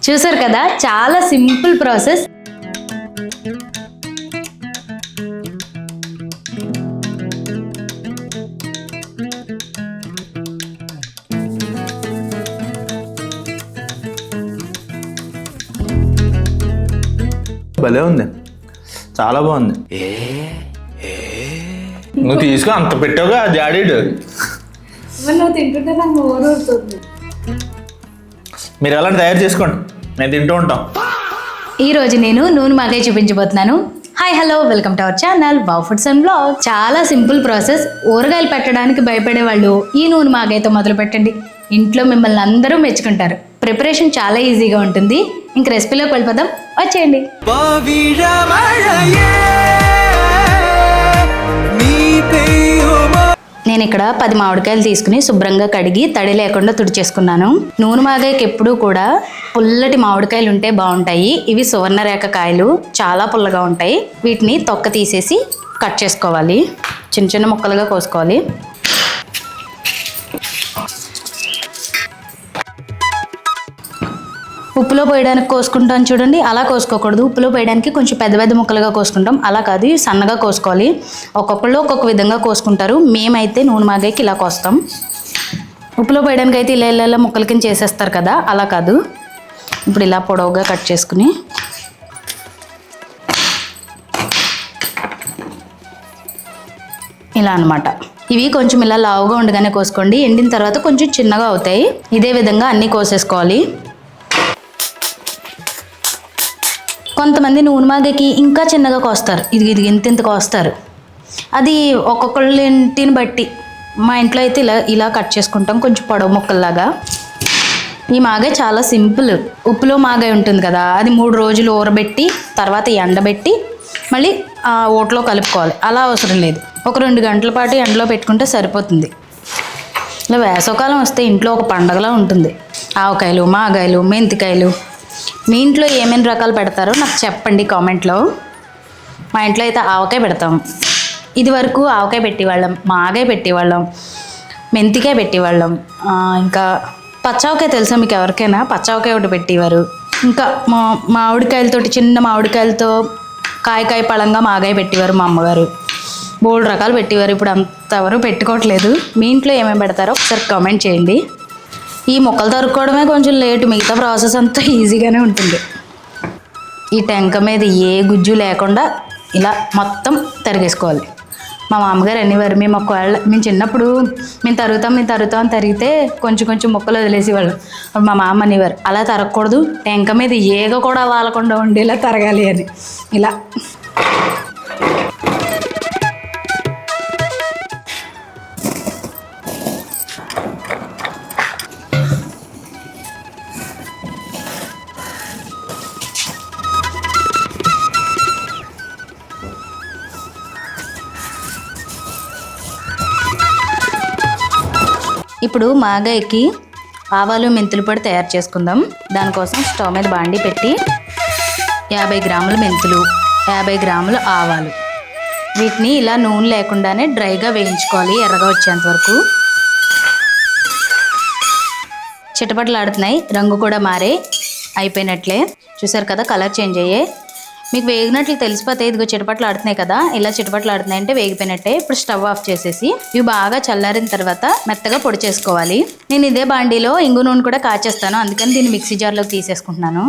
చూసారు కదా, చాలా సింపుల్ ప్రాసెస్. భలే ఉంది, చాలా బాగుంది. నువ్వు తీసుకుని అంత పెట్టావుగా జాడీడు. నువ్వు తింటుంటే నాకు ఊరుతుంది. మీరు ఎలా తయారు చేసుకోండి, నేను తింటూ ఉంటాం. ఈరోజు నేను నూనె మాగాయ చూపించబోతున్నాను. Hi hello, welcome to our channel wow foods and blog. చాలా సింపుల్ ప్రాసెస్. ఊరగాయలు పెట్టడానికి భయపడే వాళ్ళు ఈ నూనె మాగాయతో మొదలు పెట్టండి. ఇంట్లో మిమ్మల్ని అందరూ మెచ్చుకుంటారు. ప్రిపరేషన్ చాలా ఈజీగా ఉంటుంది. ఇంక రెసిపీలోకి వెళ్ళిపోదాం, వచ్చేయండి. నేను ఇక్కడ 10 మామిడికాయలు తీసుకుని శుభ్రంగా కడిగి తడి లేకుండా తుడిచేసుకున్నాను. నూనె మాగాయకి ఎప్పుడూ కూడా పుల్లటి మామిడికాయలు ఉంటే బాగుంటాయి. ఇవి సువర్ణరేఖ కాయలు, చాలా పుల్లగా ఉంటాయి. వీటిని తొక్క తీసేసి కట్ చేసుకోవాలి. చిన్న చిన్న ముక్కలుగా కోసుకోవాలి. ఉప్పులో పోయడానికి కోసుకుంటాం చూడండి, అలా కోసుకోకూడదు. ఉప్పులో పోయడానికి కొంచెం పెద్ద పెద్ద ముక్కలుగా కోసుకుంటాం, అలా కాదు, సన్నగా కోసుకోవాలి. ఒక్కొక్కళ్ళు ఒక్కొక్క విధంగా కోసుకుంటారు. మేమైతే నూనె మాగాయకి ఇలా కోస్తాం. ఉప్పులో పోయడానికి అయితే ఇలా ఇలా ముక్కల కింద చేసేస్తారు కదా, అలా కాదు. ఇప్పుడు ఇలా పొడవుగా కట్ చేసుకుని ఇలా అన్నమాట. ఇవి కొంచెం ఇలా లావుగా ఉండగానే కోసుకోండి. ఎండిన తర్వాత కొంచెం చిన్నగా అవుతాయి. ఇదే విధంగా అన్నీ కోసేసుకోవాలి. కొంతమంది నూనె మాగకి ఇంకా చిన్నగా కోస్తారు. ఇది ఇంత కోస్తారు. అది ఒక్కొక్కళ్ళ ఇంటిని బట్టి. మా ఇంట్లో అయితే ఇలా కట్ చేసుకుంటాం, కొంచెం పొడవు ముక్కల్లాగా. ఈ మాగాయ చాలా సింపుల్. ఉప్పులో మాగాయ ఉంటుంది కదా, అది 3 రోజులు ఊరబెట్టి తర్వాత ఎండబెట్టి మళ్ళీ ఓట్లో కలుపుకోవాలి. అలా అవసరం లేదు, ఒక 2 గంటల పాటు ఎండలో పెట్టుకుంటే సరిపోతుంది. ఇలా వేసవకాలం వస్తే ఇంట్లో ఒక పండగలా ఉంటుంది. ఆవకాయలు, మాగాయలు, మెంతికాయలు. మీ ఇంట్లో ఏమేమి రకాలు పెడతారో నాకు చెప్పండి కామెంట్లో. మా ఇంట్లో అయితే ఆవకాయ పెడతాం. ఇది వరకు ఆవకాయ పెట్టేవాళ్ళం, మాగాయ పెట్టేవాళ్ళం, మెంతికాయ పెట్టేవాళ్ళం. ఇంకా పచ్చావకాయ తెలుసా మీకు ఎవరికైనా? పచ్చావకాయ ఒకటి పెట్టేవారు. ఇంకా మామిడికాయలతోటి, చిన్న మామిడికాయలతో కాయ పళంగా మాగాయ పెట్టేవారు మా అమ్మగారు. బోల్డ్ రకాలు పెట్టేవారు. ఇప్పుడు అంతవరకు పెట్టుకోవట్లేదు. మీ ఇంట్లో ఏమేమి పెడతారో ఒకసారి కామెంట్ చేయండి. ఈ మొక్కలు తరుక్కోవడమే కొంచెం లేటు, మిగతా ప్రాసెస్ అంతా ఈజీగానే ఉంటుంది. ఈ టెంక మీద ఏ గుజ్జు లేకుండా ఇలా మొత్తం తరిగేసుకోవాలి. మా మామగారు అనేవారు, మేము చిన్నప్పుడు మేము తరుగుతాం అని తరిగితే కొంచెం కొంచెం మొక్కలు వదిలేసేవాళ్ళు. మా మామ అనేవారు, అలా తరగకూడదు, టెంక మీద ఏగ కూడా వాలకుండా ఉండేలా తరగాలి అని. ఇలా ఇప్పుడు మాగాయకి ఆవాలు మెంతులు పొడి తయారు చేసుకుందాం. దానికోసం స్టవ్ మీద బాండి పెట్టి 50 గ్రాముల మెంతులు, 50 గ్రాముల ఆవాలు, వీటిని ఇలా నూనె లేకుండానే డ్రైగా వేయించుకోవాలి, ఎర్రగా వచ్చేంత వరకు. చిటపటలాడుతున్నాయి, రంగు కూడా మారే అయిపోయినట్లే. చూసారు కదా, కలర్ చేంజ్ అయ్యాయి. మీకు వేగినట్లు తెలిసిపోతే, ఇదిగో చిటపట్లు ఆడుతున్నాయి కదా, ఇలా చిటపట్లు ఆడుతున్నాయి అంటే వేగిపోయినట్టే. ఇప్పుడు స్టవ్ ఆఫ్ చేసేసి ఇవి బాగా చల్లారిన తర్వాత మెత్తగా పొడి చేసుకోవాలి. నేను ఇదే బాండీలో ఇంగు నూనె కూడా కాచేస్తాను, అందుకని దీన్ని మిక్సీ జార్లోకి తీసేసుకుంటున్నాను.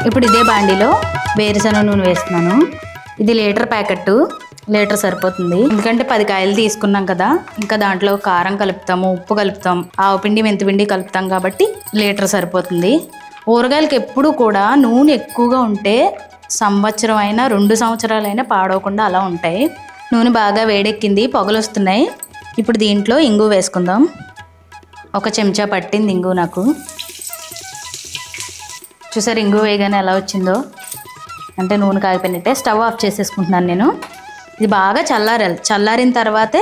ఇప్పుడు ఇదే బాండీలో వేరుశనగ నూనె వేస్తున్నాను. ఇది లీటర్ ప్యాకెట్, లీటర్ సరిపోతుంది. ఎందుకంటే 10 కాయలు తీసుకున్నాం కదా, ఇంకా దాంట్లో కారం కలుపుతాము, ఉప్పు కలుపుతాం, ఆవపిండి మెంతిపిండి కలుపుతాం కాబట్టి లీటర్ సరిపోతుంది. ఊరగాయలకి ఎప్పుడు కూడా నూనె ఎక్కువగా ఉంటే సంవత్సరం అయినా 2 సంవత్సరాలైనా పాడవకుండా అలా ఉంటాయి. నూనె బాగా వేడెక్కింది, పొగలు వస్తున్నాయి. ఇప్పుడు దీంట్లో ఇంగు వేసుకుందాం. 1 చెంచా పట్టింది ఇంగు నాకు. చూసారు ఇంగు వేయగానే ఎలా వచ్చిందో, అంటే నూనె కాగిపోయినట్టే. స్టవ్ ఆఫ్ చేసేసుకుంటున్నాను నేను. ఇది బాగా చల్లారాలి. చల్లారిన తర్వాతే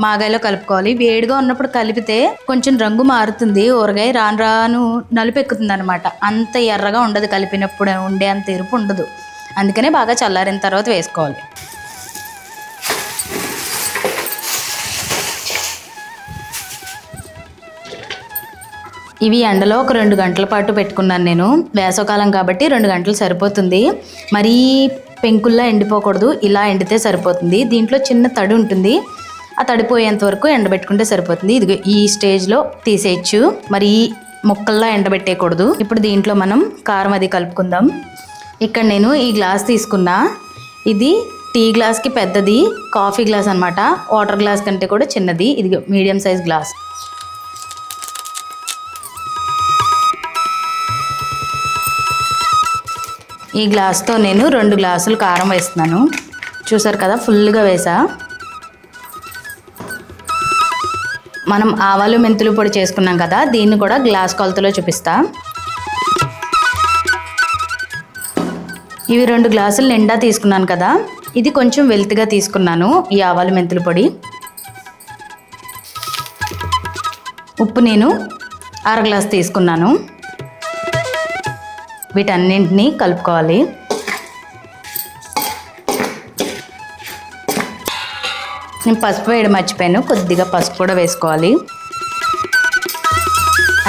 మాగాయలో కలుపుకోవాలి. వేడిగా ఉన్నప్పుడు కలిపితే కొంచెం రంగు మారుతుంది ఊరగాయ, రాను రాను నలుపు ఎక్కుతుంది అనమాట. అంత ఎర్రగా ఉండదు, కలిపినప్పుడు ఉండే అంత ఎరుపు ఉండదు. అందుకనే బాగా చల్లారిన తర్వాత వేసుకోవాలి. ఇవి ఎండలో ఒక 2 గంటల పాటు పెట్టుకున్నాను నేను. వేసవకాలం కాబట్టి 2 గంటలు సరిపోతుంది. మరీ పెంకుల్లా ఎండిపోకూడదు, ఇలా ఎండితే సరిపోతుంది. దీంట్లో చిన్న తడి ఉంటుంది, ఆ తడిపోయేంత వరకు ఎండబెట్టుకుంటే సరిపోతుంది. ఇది ఈ స్టేజ్లో తీసేయచ్చు, మరి ముక్కల్లా ఎండబెట్టేయకూడదు. ఇప్పుడు దీంట్లో మనం కారం అది కలుపుకుందాం. ఇక్కడ నేను ఈ గ్లాస్ తీసుకున్నా, ఇది టీ గ్లాస్కి పెద్దది, కాఫీ గ్లాస్ అనమాట. వాటర్ గ్లాస్ కంటే కూడా చిన్నది, ఇది మీడియం సైజ్ గ్లాస్. ఈ గ్లాస్తో నేను 2 గ్లాసులు కారం వేస్తున్నాను. చూసారు కదా, ఫుల్గా వేసా. మనం ఆవాలు మెంతులు పొడి చేసుకున్నాం కదా, దీన్ని కూడా గ్లాస్ కొలతలో చూపిస్తా. ఇవి 2 గ్లాసులు నిండా తీసుకున్నాను కదా, ఇది కొంచెం వెల్తిగా తీసుకున్నాను ఈ ఆవాలు మెంతుల పొడి. ఉప్పు నేను 1/2 గ్లాస్ తీసుకున్నాను. వీటన్నింటినీ కలుపుకోవాలి. నేను పసుపు వేయడం మర్చిపోయాను, కొద్దిగా పసుపు కూడా వేసుకోవాలి.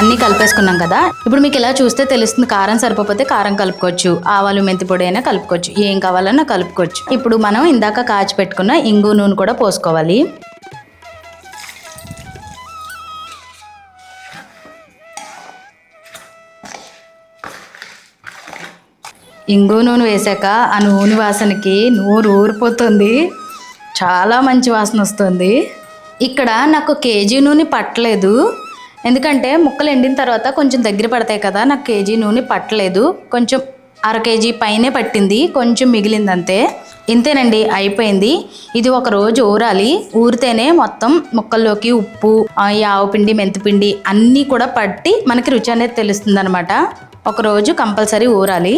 అన్నీ కలిపేసుకున్నాం కదా. ఇప్పుడు మీకు ఇలా చూస్తే తెలుస్తుంది, కారం సరిపోతే కారం కలుపుకోవచ్చు, ఆవాలు మెంతి పొడి అయినా కలుపుకోవచ్చు, ఏం కావాలన్నా కలుపుకోవచ్చు. ఇప్పుడు మనం ఇందాక కాచి పెట్టుకున్న ఇంగు నూనె కూడా పోసుకోవాలి. ఇంగు నూనె వేసాక ఆ నూనె వాసనకి నూరు ఊరిపోతుంది, చాలా మంచి వాసన వస్తుంది. ఇక్కడ నాకు కేజీ నూనె పట్టలేదు, ఎందుకంటే ముక్కలు ఎండిన తర్వాత కొంచెం దగ్గర పడతాయి కదా, నాకు కేజీ నూనె పట్టలేదు, కొంచెం 1/2 కేజీ పైనే పట్టింది, కొంచెం మిగిలింది అంతే. ఇంతేనండి, అయిపోయింది. ఇది ఒక రోజు ఊరాలి, ఊరితేనే మొత్తం ముక్కల్లోకి ఉప్పు, ఈ ఆవుపిండి మెంతిపిండి అన్నీ కూడా పట్టి మనకి రుచి అనేది తెలుస్తుంది అనమాట. ఒక రోజు కంపల్సరీ ఊరాలి.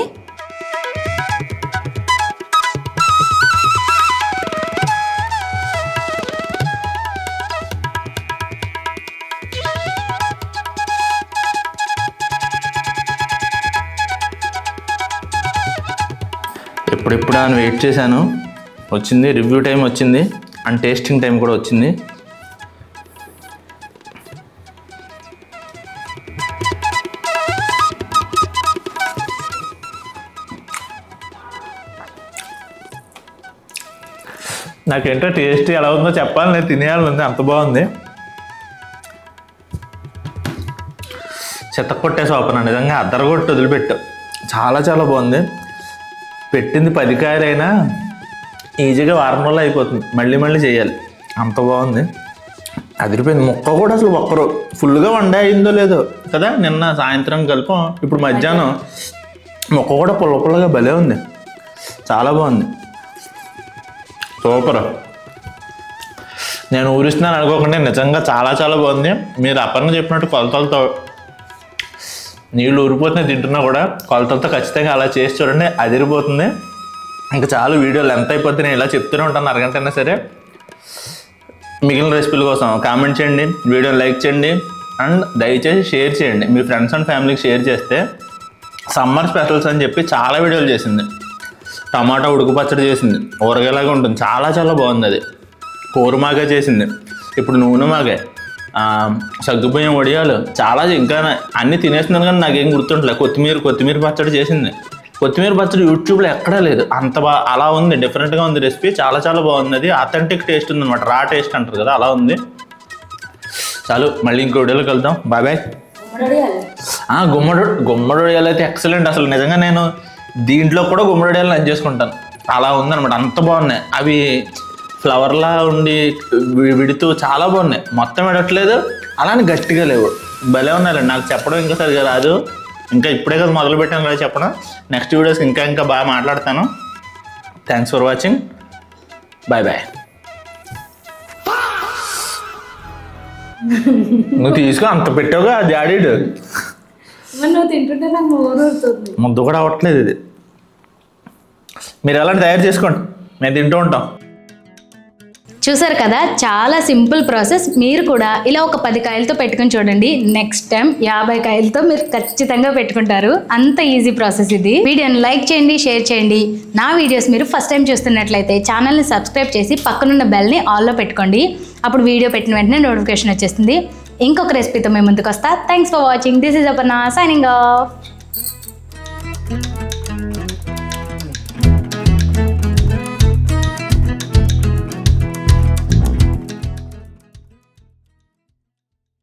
ఎప్పుడెప్పుడు అని వెయిట్ చేశాను, వచ్చింది. రివ్యూ టైం వచ్చింది అండ్ టేస్టింగ్ టైం కూడా వచ్చింది. నాకేంటో టేస్ట్ ఎలా ఉందో చెప్పాలి, నేను తినేయాలని అంత బాగుంది. చెత్త కొట్టేసి ఓపెన్, నిజంగా అద్దరగొట్టి వదిలిపెట్టు, చాలా చాలా బాగుంది. పెట్టింది 10 కాయలైనా ఈజీగా వారం రోజులు అయిపోతుంది, మళ్ళీ మళ్ళీ చేయాలి, అంత బాగుంది. అదిరిపోయింది. ముక్క కూడా అసలు ఒక్కరు ఫుల్గా వండే అయిందో లేదో కదా, నిన్న సాయంత్రం కలిపి ఇప్పుడు మధ్యాహ్నం ముక్క కూడా పుల్ల పుల్లగా భలే ఉంది, చాలా బాగుంది, సూపర్. నేను ఊరిస్తున్నాను అనుకోకుండా నిజంగా చాలా చాలా బాగుంది. మీరు అపర్ణ చెప్పినట్టు కొలతలతో నీళ్ళు ఊరిపోతున్నాయి తింటున్నా కూడా, కొలతలతో ఖచ్చితంగా అలా చేసి చూడండి, అదిరిపోతుంది. ఇంకా చాలు, వీడియోలు ఎంత అయిపోతే నేను ఇలా చెప్తూనే ఉంటాను, అరగంట అయినా సరే. మిగిలిన రెసిపీల కోసం కామెంట్ చేయండి, వీడియోని లైక్ చేయండి అండ్ దయచేసి షేర్ చేయండి. మీ ఫ్రెండ్స్ అండ్ ఫ్యామిలీకి షేర్ చేస్తే సమ్మర్ స్పెషల్స్ అని చెప్పి చాలా వీడియోలు చేసింది. టమాటా ఉడుకు పచ్చడి చేసింది, ఊరగాయలాగా ఉంటుంది, చాలా చాలా బాగుంది. అది కూరమాగా చేసింది, ఇప్పుడు నూనె మాగే, సగ్గుబియ్యం వడియాలు, చాలా ఇంకా అన్నీ తినేస్తున్నాను కానీ నాకేం గుర్తుండలే. కొత్తిమీర పచ్చడి చేసింది. కొత్తిమీర పచ్చడి యూట్యూబ్లో ఎక్కడా లేదు, అంత అలా ఉంది, డిఫరెంట్గా ఉంది రెసిపీ, చాలా చాలా బాగుంది. అది అథెంటిక్ టేస్ట్ ఉంది అనమాట, రా టేస్ట్ అంటారు కదా, అలా ఉంది. చాలు, మళ్ళీ ఇంకో వీడియోలోకి వెళ్దాం. Bye bye. గుమ్మడి వడియాలు అయితే ఎక్సలెంట్, అసలు నిజంగా నేను దీంట్లో కూడా గుమ్మడి వడియాలు లంచ్ చేసుకుంటాను, అలా ఉందన్నమాట, అంత బాగున్నాయి. అవి ఫ్లవర్లా ఉండి విడుతూ చాలా బాగున్నాయి, మొత్తం విడట్లేదు, అలానే గట్టిగా లేవు, భలే ఉన్నాయండి. నాకు చెప్పడం ఇంకా సరిగా రాదు, ఇంకా ఇప్పుడే కదా మొదలు పెట్టాను కదా చెప్పడం. నెక్స్ట్ వీడియోస్ ఇంకా బాగా మాట్లాడతాను. Thanks for watching, bye bye. నువ్వు తీసుకో, అంత పెట్టావుగా అది ఆడాడు, నువ్వు తింటుంటే నాకు ఊరుతుంది, ముద్దు కూడా అవ్వట్లేదు. ఇది మీరు ఎలాంటి తయారు చేసుకోండి, మేము తింటూ ఉంటాం. చూసారు కదా, చాలా సింపుల్ ప్రాసెస్. మీరు కూడా ఇలా ఒక 10 కాయలతో పెట్టుకుని చూడండి, నెక్స్ట్ టైం 50 కాయలతో మీరు ఖచ్చితంగా పెట్టుకుంటారు, అంత ఈజీ ప్రాసెస్ ఇది. వీడియోని లైక్ చేయండి, షేర్ చేయండి. నా వీడియోస్ మీరు ఫస్ట్ టైం చూస్తున్నట్లయితే ఛానల్ని సబ్స్క్రైబ్ చేసి పక్కనున్న బెల్ని ఆల్లో పెట్టుకోండి, అప్పుడు వీడియో పెట్టిన వెంటనే నోటిఫికేషన్ వచ్చేస్తుంది. ఇంకొక రెసిపీతో మేము ముందుకు వస్తా. Thanks for watching. This is Aparna signing off.